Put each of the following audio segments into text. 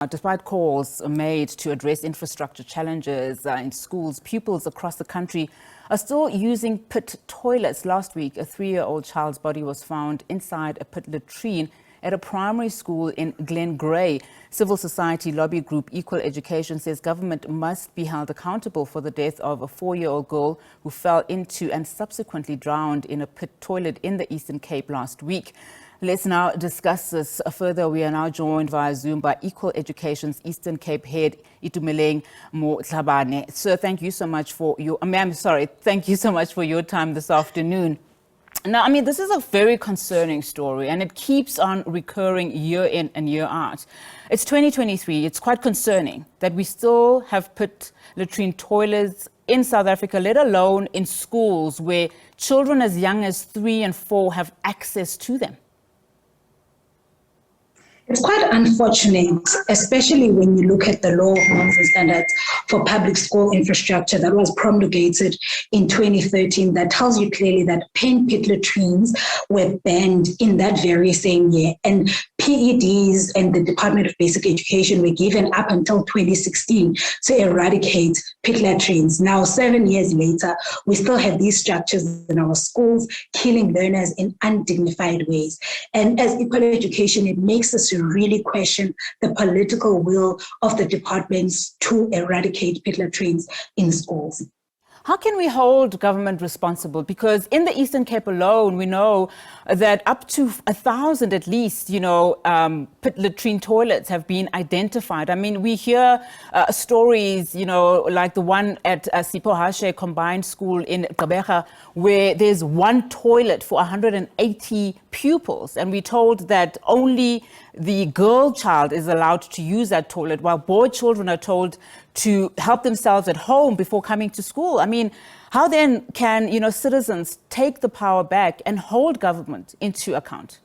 Despite calls made to address infrastructure challenges in schools, pupils across the country are still using pit toilets. Last week, a 3-year-old child's body was found inside a pit latrine at a primary school in Glen Grey. Civil society lobby group Equal Education says government must be held accountable for the death of a 4-year-old girl who fell into and subsequently drowned in a pit toilet in the Eastern Cape last week. Let's now discuss this further. We are now joined via Zoom by Equal Education's Eastern Cape head, Itumeleng Mothlabane. Sir, thank you so much for your, thank you so much for your time this afternoon. Now, this is a very concerning story, and it keeps on recurring year in and year out. It's 2023. It's quite concerning that we still have pit latrine toilets in South Africa, let alone in schools where children as young as 3 and 4 have access to them. It's quite unfortunate, especially when you look at the law of norms and standards for public school infrastructure that was promulgated in 2013 that tells you clearly that pen pit latrines were banned in that very same year. And PEDs and the Department of Basic Education were given up until 2016 to eradicate pit latrines. Now, 7 years later, we still have these structures in our schools, killing learners in undignified ways. And as Equal Education, it makes us really question the political will of the departments to eradicate pit latrines in schools. How can we hold government responsible? Because in the Eastern Cape alone, we know that up to 1,000 at least, pit latrine toilets have been identified. We hear stories, like the one at Sipohashe Combined School in Gqeberha, where there's one toilet for 180 pupils. And we're told that only the girl child is allowed to use that toilet, while boy children are told to help themselves at home before coming to school. How then can, citizens take the power back and hold government into account?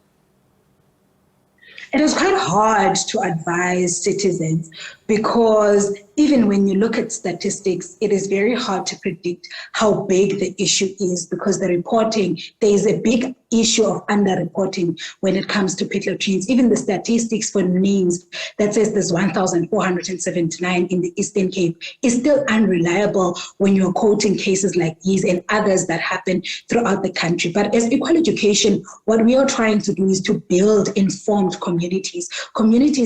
It is quite hard to advise citizens because even when you look at statistics, it is very hard to predict how big the issue is because there is a big issue of underreporting when it comes to pit latrines. Even the statistics for names that says there's 1,479 in the Eastern Cape is still unreliable when you're quoting cases like these and others that happen throughout the country. But as Equal Education, what we are trying to do is to build informed communities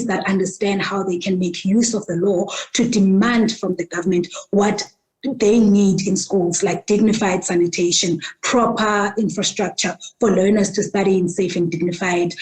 that understand how they can make use of the law to demand from the government what they need in schools, like dignified sanitation, proper infrastructure for learners to study in safe and dignified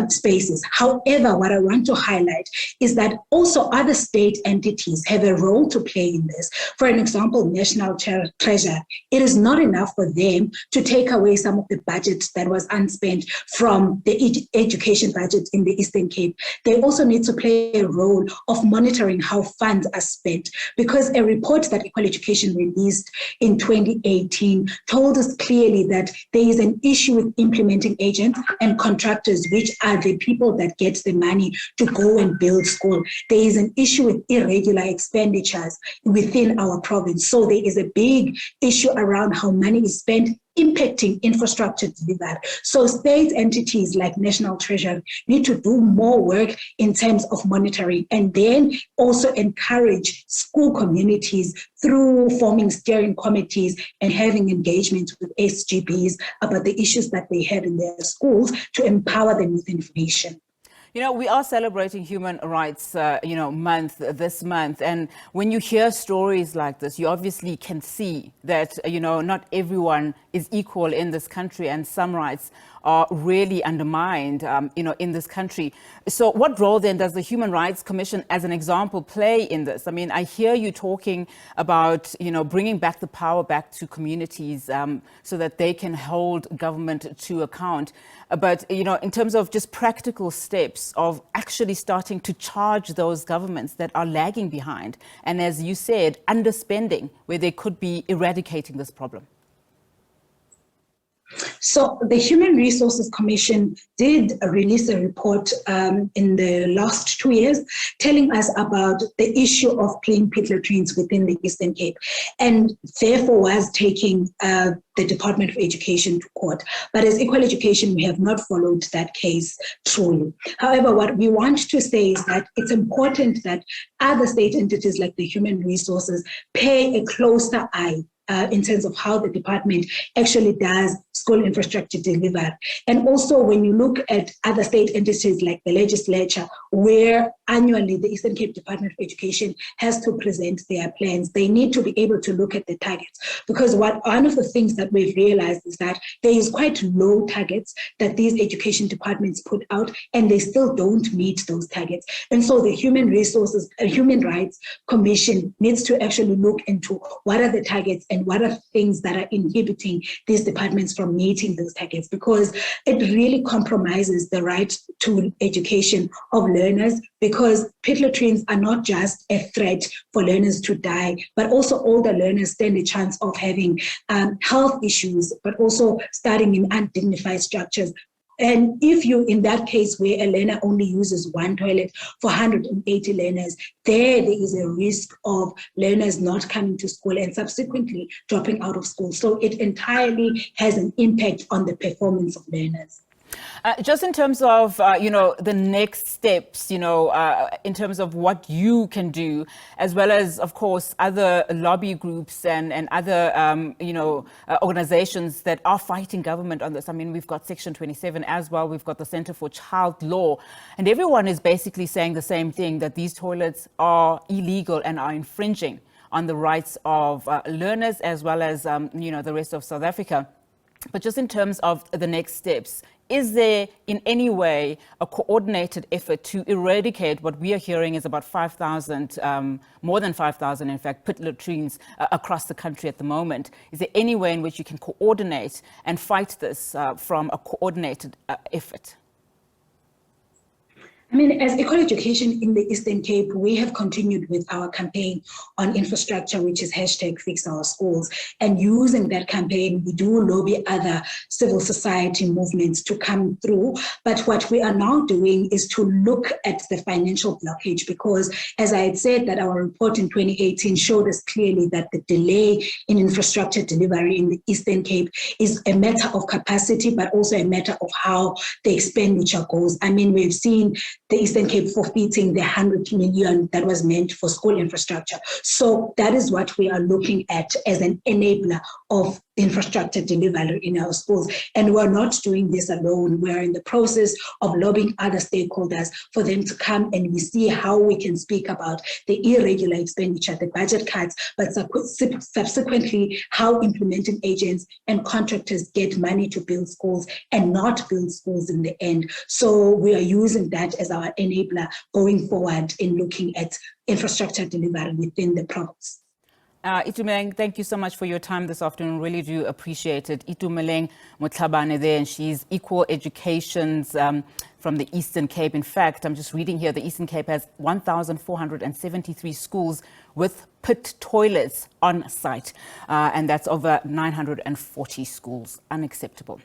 spaces. However, what I want to highlight is that also other state entities have a role to play in this. For an example, National Treasure. It is not enough for them to take away some of the budget that was unspent from the education budget in the Eastern Cape. They also need to play a role of monitoring how funds are spent, because a report that Equal Education released in 2018 told us clearly that there is an issue with implementing agents and contractors, which are the people that get the money to go and build school. There is an issue with irregular expenditures within our province. So there is a big issue around how money is spent, impacting infrastructure delivered. So state entities like National Treasury need to do more work in terms of monitoring, and then also encourage school communities through forming steering committees and having engagement with SGBs about the issues that they have in their schools to empower them with information. We are celebrating Human Rights, Month this month. And when you hear stories like this, you obviously can see that, not everyone is equal in this country, and some rights are really undermined, in this country. So what role then does the Human Rights Commission, as an example, play in this? I hear you talking about, bringing back the power back to communities so that they can hold government to account. But, in terms of just practical steps of actually starting to charge those governments that are lagging behind, and as you said, underspending where they could be eradicating this problem. So the Human Resources Commission did release a report in the last 2 years telling us about the issue of plain pit latrines within the Eastern Cape, and therefore was taking the Department of Education to court. But as Equal Education, we have not followed that case truly. However, what we want to say is that it's important that other state entities like the Human Resources pay a closer eye in terms of how the department actually does school infrastructure delivery. And also when you look at other state entities like the legislature, where annually the Eastern Cape Department of Education has to present their plans, they need to be able to look at the targets. Because one of the things that we've realized is that there is quite low targets that these education departments put out, and they still don't meet those targets. And so the Human Resources, Human Rights Commission needs to actually look into what are the targets and what are things that are inhibiting these departments from meeting those targets, because it really compromises the right to education of learners, because pit latrines are not just a threat for learners to die, but also older learners stand a chance of having health issues, but also starting in undignified structures. And if you, in that case where a learner only uses one toilet for 180 learners, there is a risk of learners not coming to school and subsequently dropping out of school. So it entirely has an impact on the performance of learners. Just in terms of, the next steps, in terms of what you can do, as well as, of course, other lobby groups and other, organizations that are fighting government on this. I mean, we've got Section 27 as well. We've got the Center for Child Law. And everyone is basically saying the same thing, that these toilets are illegal and are infringing on the rights of learners as well as, the rest of South Africa. But just in terms of the next steps, is there in any way a coordinated effort to eradicate what we are hearing is about 5,000, more than 5,000, in fact, pit latrines across the country at the moment? Is there any way in which you can coordinate and fight this from a coordinated effort? I mean, as Equal Education in the Eastern Cape, we have continued with our campaign on infrastructure, which is #FixOurSchools. And using that campaign, we do lobby other civil society movements to come through. But what we are now doing is to look at the financial blockage, because as I had said, that our report in 2018 showed us clearly that the delay in infrastructure delivery in the Eastern Cape is a matter of capacity, but also a matter of how the expenditure goes. I mean, we've seen the Eastern Cape forfeiting the 100 million that was meant for school infrastructure. So that is what we are looking at as an enabler of infrastructure delivery in our schools. And we're not doing this alone. We're in the process of lobbying other stakeholders for them to come, and we see how we can speak about the irregular expenditure, the budget cuts, but subsequently how implementing agents and contractors get money to build schools and not build schools in the end. So we are using that as our enabler going forward in looking at infrastructure delivery within the province. Itumeleng, thank you so much for your time this afternoon. Really do appreciate it. Itumeleng Mothlabane there, and she's Equal Education's from the Eastern Cape. In fact, I'm just reading here, the Eastern Cape has 1,473 schools with pit toilets on site, and that's over 940 schools. Unacceptable.